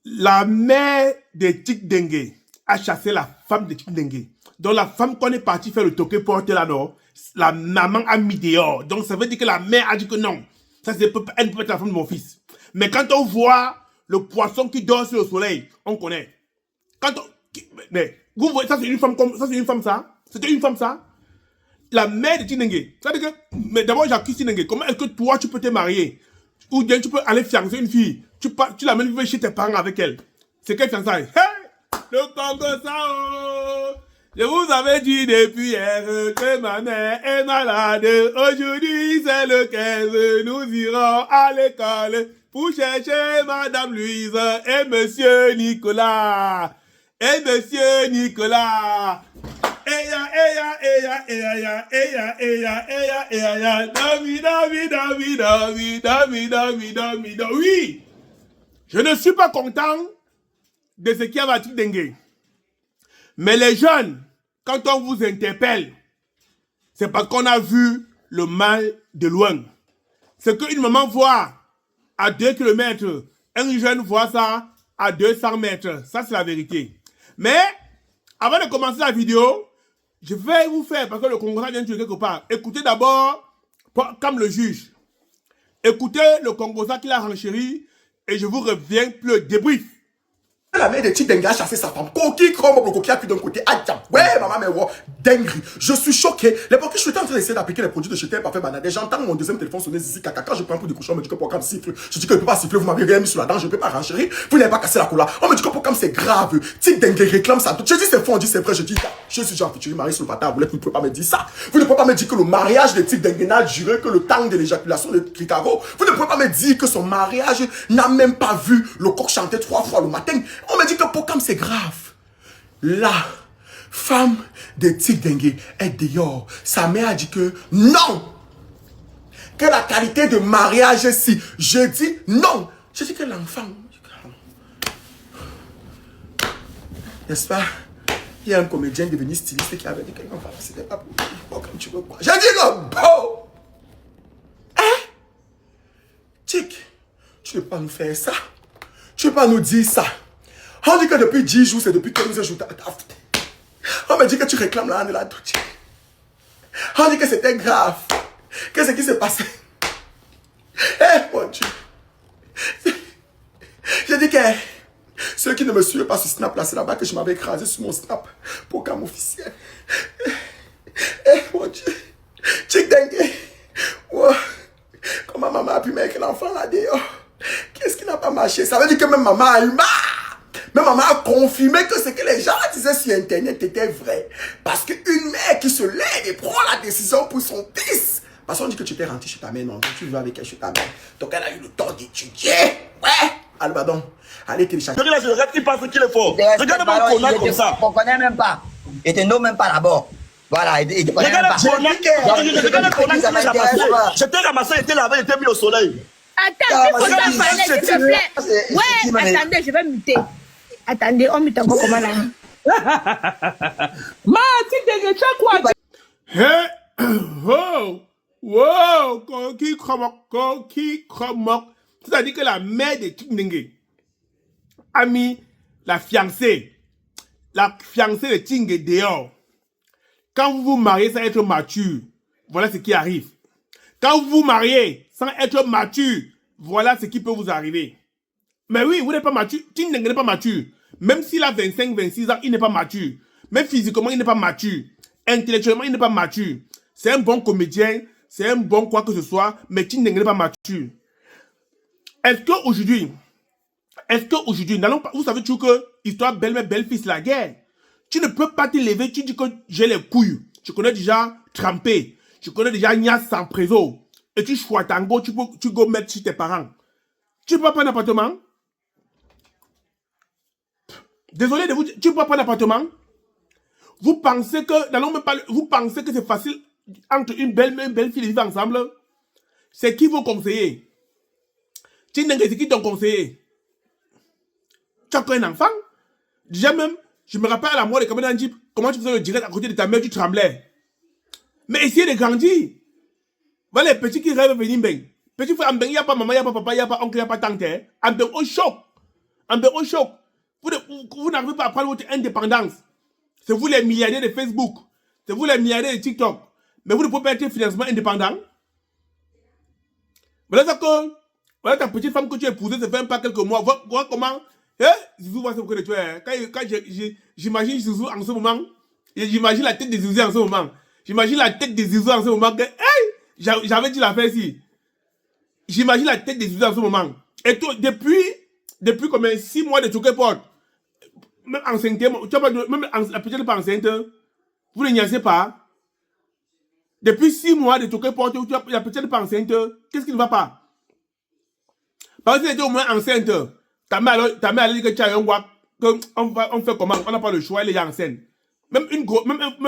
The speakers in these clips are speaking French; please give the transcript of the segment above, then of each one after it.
La mère de Tik Dengue a chassé la femme de Tik Dengue. Donc la femme qu'on est parti faire le toqué porter là, non, la maman a mis dehors. Donc ça veut dire que la mère a dit que non. Ça, elle ne peut pas être la femme de mon fils. Mais quand on voit le poisson qui dort sur le soleil, on connaît. Quand on, mais vous voyez, ça c'est une femme comme ça, c'est une femme ça. C'était une femme ça. La mère de Tinengue. Ça veut dire que, mais d'abord j'accuse Tinengue. Comment est-ce que toi tu peux te marier? Ou bien tu peux aller fiancer une fille. Tu l'amènes vivre chez tes parents avec elle. C'est quelle fiançailles? Hey! Le Congo ça oh! Je vous avais dit depuis hier que ma mère est malade. Aujourd'hui c'est le 15. Nous irons à l'école pour chercher Madame Louise et Monsieur Nicolas. Et Monsieur Nicolas. Eya, eya, eya, eya, eya, eya, eya, eya, eya, dami, dami, dami, dami, dami, dami, dami, dami. Oui, je ne suis pas content de ce qui a battu Dengue. Mais les jeunes, quand on vous interpelle, c'est parce qu'on a vu le mal de loin. C'est qu'une maman voit à 2 km, un jeune voit ça à 200 mètres. Ça, c'est la vérité. Mais, avant de commencer la vidéo, je vais vous faire, parce que le Congo vient de tuer quelque part. Écoutez d'abord, comme le juge. Écoutez le Congo qui l'a renchéri et je vous reviens pour le débrief. La mère de Tik Dengue a chassé sa femme. Coquille, comme le coquille a pu d'un côté. Ouais, maman, mais ouais, dinguerie. Je suis choqué. L'époque, je suis en train d'essayer d'appliquer les produits de chez Tel Parfait Banadé. J'entends mon deuxième téléphone sonner zizi caca. Quand je prends pour du cochon, on me dit que Pocam siffle. Je dis que je ne peux pas siffler, vous m'avez rien mis sur la dent, je ne peux pas renchérir. Vous n'avez pas cassé la cola. On me dit que Pocam c'est grave. Tik Dengue réclame ça. Je dis c'est faux, on dit c'est vrai. Je dis, je suis genre futur marié sur le patin. Vous ne pouvez pas me dire ça. Vous ne pouvez pas me dire que le mariage de Tik Dengue n'a duré que le temps de l'éjaculation de Kikaro. Vous ne pouvez pas me dire que son mariage n'a même pas vu le coq chanter 3 fois le matin. On me dit que Pocam c'est grave. La femme de Tik Dengue est dehors. Sa mère a dit que non. Que la qualité de mariage, si je dis non. Je dis que l'enfant. N'est-ce pas? Il y a un comédien devenu styliste qui avait dit que l'enfant, c'était pas pour comme tu veux quoi. J'ai dit non. Bon. Hein? Tik, tu ne peux pas nous faire ça. Tu ne peux pas nous dire ça. On dit que depuis 10 jours, c'est depuis 15 jours. On me dit que tu réclames la de la douche. On dit que c'était grave. Qu'est-ce qui s'est passé? Eh, mon Dieu. J'ai dit que ceux qui ne me suivent pas sur Snap, là, c'est là-bas que je m'avais écrasé sur mon Snap pour cam officiel. Eh, mon Dieu. Tik Dengue. Wow. Comment maman a pu mettre l'enfant là dehors? Qu'est-ce qui n'a pas marché? Ça veut dire que même maman a eu marre. Mais maman a confirmé que ce que les gens disaient sur Internet était vrai. Parce qu'une mère qui se lève et prend la décision pour son fils. Parce qu'on dit que tu t'es rentré chez ta mère, non? Tu vivais avec elle chez ta mère. Donc elle a eu le temps d'étudier. Ouais. Allez, pardon. Allez télécharger. Je regarde, il pense qu'il est fort. Regarde-moi le connard comme ça. On ne connaît même pas. Il te nomme même pas d'abord. Voilà, il te connaît même pas. Regarde le connard qui m'a ramassé. J'étais ramassé, il était là-bas, il était mis au soleil. Attends, faut pas parler, s'il te plaît. Ouais, attendez, je vais muter. Attendez, on mute encore comment là? Ma, Tik Dengue, tu as quoi? Hey, oh, wow, coquille, cromok. C'est-à-dire que la mère de Tik Dengue a mis la fiancée de Tik Dengue dehors. Quand vous vous mariez sans être mature, voilà ce qui arrive. Quand vous vous mariez sans être mature, voilà ce qui peut vous arriver. Mais oui, vous n'êtes pas mature. Tik Dengue n'est pas mature. Même s'il a 25, 26 ans, il n'est pas mature. Même physiquement, il n'est pas mature. Intellectuellement, il n'est pas mature. C'est un bon comédien, c'est un bon quoi que ce soit, mais Tik Dengue n'est pas mature. Est-ce qu'aujourd'hui, vous savez toujours que histoire belle-mère, belle-fils, la guerre. Tu ne peux pas te lever, tu dis que j'ai les couilles. Tu connais déjà trempé. Tu connais déjà Nias sans préso. Et tu choisis tango, tu go mettre chez tes parents. Tu peux pas prendre un appartement? Désolé de vous dire, tu peux pas prendre un appartement? Vous pensez que c'est facile entre une belle fille de vivre ensemble? C'est qui vous conseiller? Tik Dengue, c'est qui t'ont conseillé? Tu as encore un enfant? Déjà même, je me rappelle à la mort de Kamena Njip, comment tu faisais le direct à côté de ta mère, tu tremblais. Mais essayez de grandir. Voilà les petits qui rêvent de venir bien. Petit frère, il n'y a pas maman, il n'y a pas papa, il n'y a pas oncle, il n'y a pas tante. Au choc. Amber au choc. Vous n'arrivez pas à prendre votre indépendance. C'est vous les milliardaires de Facebook. C'est vous les milliardaires de TikTok. Mais vous ne pouvez pas être financièrement indépendant. Voilà voilà ta petite femme que tu as épousée, ça fait même pas quelques mois. Vois comment. Zizou voit ce que tu es. Quand j'imagine Zizou en ce moment, j'imagine la tête de Zizou en ce moment. J'imagine la tête de Zizou en ce moment. J'avais dit l'affaire ici. J'imagine la tête de Zizou en ce moment. Et toi, depuis combien 6 mois de Tokyo-Port, même enceinte, même la petite n'est pas enceinte, vous ne niaisez pas. Depuis 6 mois de Tokyo-Port, la petite n'est pas enceinte, qu'est-ce qui ne va pas? Parce que si elle était au moins enceinte, ta mère a dit que tu as un guac, on fait comment? On n'a pas le choix, elle est enceinte. Même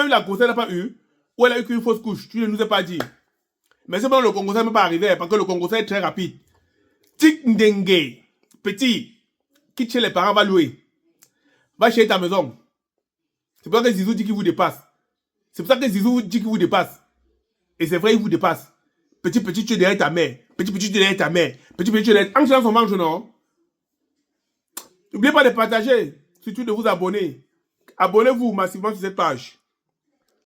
la grossesse n'a pas eu, ou elle a eu qu'une fausse couche, tu ne nous as pas dit. Mais c'est bon, le Congo, ça ne peut pas arriver, parce que le Congo, ça est très rapide. Tic Ndengue, petit, quitte chez les parents, va louer. Va chez ta maison. C'est pour ça que Zizou dit qu'il vous dépasse. C'est pour ça que Zizou dit qu'il vous dépasse. Et c'est vrai, il vous dépasse. Petit, tu es derrière ta mère. Petit, tu es derrière ta mère. Petit, tu es derrière... En général, on mange, non? N'oubliez pas de partager. Surtout de vous abonner. Abonnez-vous massivement sur cette page.